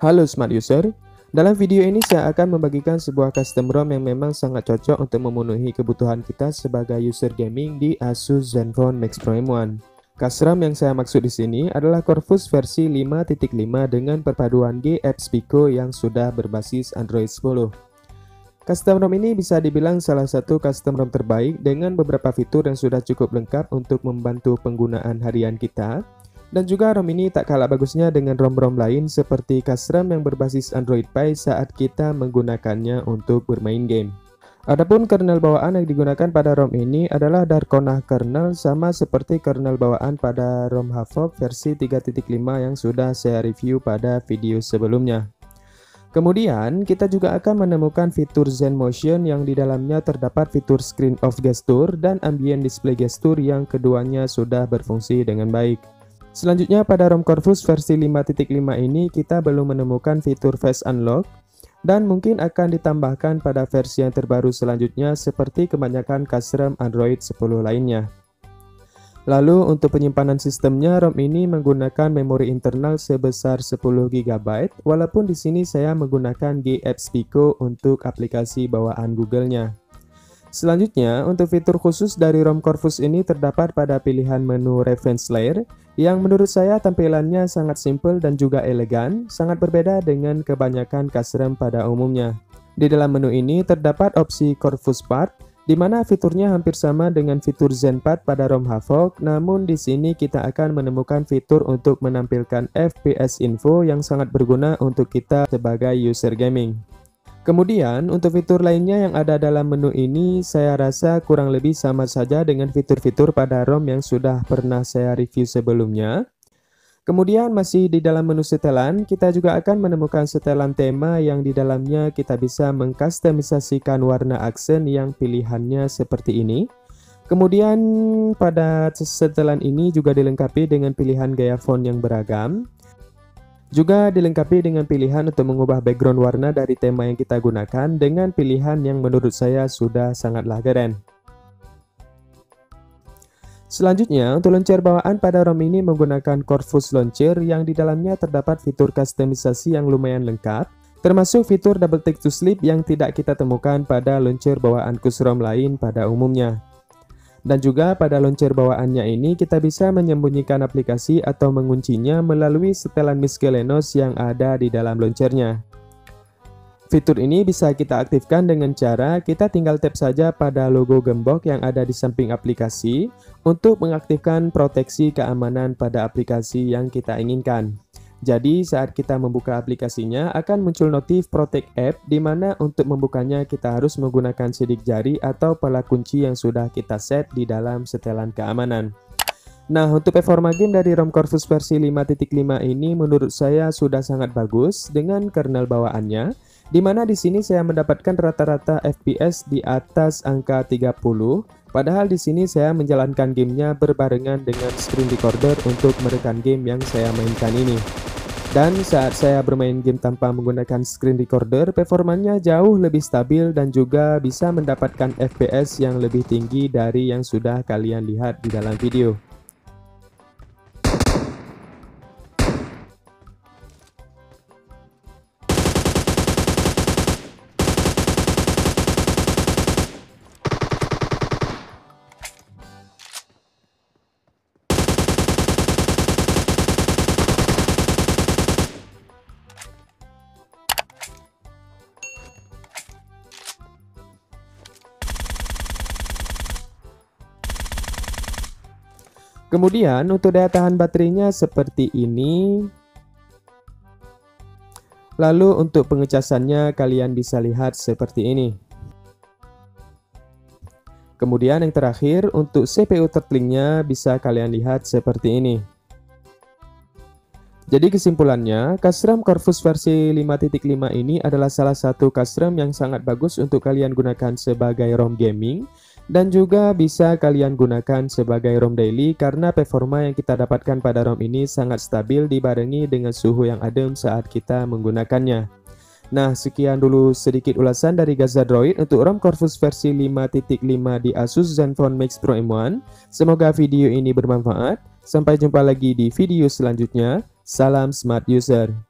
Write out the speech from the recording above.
Halo Smart User, dalam video ini saya akan membagikan sebuah custom ROM yang memang sangat cocok untuk memenuhi kebutuhan kita sebagai user gaming di Asus Zenfone Max Pro M1. Custom yang saya maksud di sini adalah Corvus versi 5.5 dengan perpaduan G-Apps Pico yang sudah berbasis Android 10. Custom ROM ini bisa dibilang salah satu custom ROM terbaik dengan beberapa fitur yang sudah cukup lengkap untuk membantu penggunaan harian kita. Dan juga ROM ini tak kalah bagusnya dengan ROM-ROM lain seperti custom yang berbasis Android Pie saat kita menggunakannya untuk bermain game. Adapun kernel bawaan yang digunakan pada ROM ini adalah Darkona kernel, sama seperti kernel bawaan pada ROM Havok versi 3.5 yang sudah saya review pada video sebelumnya. Kemudian kita juga akan menemukan fitur Zen Motion yang di dalamnya terdapat fitur Screen Off Gesture dan Ambient Display Gesture yang keduanya sudah berfungsi dengan baik. Selanjutnya pada ROM Corvus versi 5.5 ini kita belum menemukan fitur Face Unlock dan mungkin akan ditambahkan pada versi yang terbaru selanjutnya seperti kebanyakan custom Android 10 lainnya. Lalu untuk penyimpanan sistemnya, ROM ini menggunakan memori internal sebesar 10 GB walaupun di sini saya menggunakan G-Apps Pico untuk aplikasi bawaan Google-nya. Selanjutnya, untuk fitur khusus dari ROM Corvus ini terdapat pada pilihan menu Reference Layer yang menurut saya tampilannya sangat simpel dan juga elegan, sangat berbeda dengan kebanyakan custom pada umumnya. Di dalam menu ini terdapat opsi Corvus Path, di mana fiturnya hampir sama dengan fitur Zen Path pada ROM Havok, namun di sini kita akan menemukan fitur untuk menampilkan FPS info yang sangat berguna untuk kita sebagai user gaming. Kemudian untuk fitur lainnya yang ada dalam menu ini saya rasa kurang lebih sama saja dengan fitur-fitur pada ROM yang sudah pernah saya review sebelumnya. Kemudian masih di dalam menu setelan, kita juga akan menemukan setelan tema yang di dalamnya kita bisa mengkustomisasikan warna aksen yang pilihannya seperti ini. Kemudian pada setelan ini juga dilengkapi dengan pilihan gaya font yang beragam. Juga dilengkapi dengan pilihan untuk mengubah background warna dari tema yang kita gunakan dengan pilihan yang menurut saya sudah sangatlah keren. Selanjutnya, untuk launcher bawaan pada ROM ini menggunakan Corvus Launcher yang di dalamnya terdapat fitur kustomisasi yang lumayan lengkap, termasuk fitur Double Tap to Sleep yang tidak kita temukan pada launcher bawaan khusus ROM lain pada umumnya. Dan juga pada launcher bawaannya ini kita bisa menyembunyikan aplikasi atau menguncinya melalui setelan miscellaneous yang ada di dalam launchernya. Fitur ini bisa kita aktifkan dengan cara kita tinggal tap saja pada logo gembok yang ada di samping aplikasi untuk mengaktifkan proteksi keamanan pada aplikasi yang kita inginkan. Jadi saat kita membuka aplikasinya akan muncul notif Protect App, di mana untuk membukanya kita harus menggunakan sidik jari atau pola kunci yang sudah kita set di dalam setelan keamanan. Nah, untuk performa game dari ROM Corvus versi 5.5 ini menurut saya sudah sangat bagus dengan kernel bawaannya, di mana di sini saya mendapatkan rata-rata FPS di atas angka 30. Padahal di sini saya menjalankan gamenya berbarengan dengan screen recorder untuk merekam game yang saya mainkan ini. Dan saat saya bermain game tanpa menggunakan screen recorder, performanya jauh lebih stabil dan juga bisa mendapatkan FPS yang lebih tinggi dari yang sudah kalian lihat di dalam video. Kemudian untuk daya tahan baterainya seperti ini. Lalu untuk pengecasannya kalian bisa lihat seperti ini. Kemudian yang terakhir untuk CPU throttling-nya bisa kalian lihat seperti ini. Jadi kesimpulannya, custom Corvus versi 5.5 ini adalah salah satu custom yang sangat bagus untuk kalian gunakan sebagai ROM gaming. Dan juga bisa kalian gunakan sebagai ROM daily karena performa yang kita dapatkan pada ROM ini sangat stabil dibarengi dengan suhu yang adem saat kita menggunakannya. Nah, sekian dulu sedikit ulasan dari Gazadroid untuk ROM Corvus versi 5.5 di Asus Zenfone Max Pro M1. Semoga video ini bermanfaat. Sampai jumpa lagi di video selanjutnya. Salam Smart User.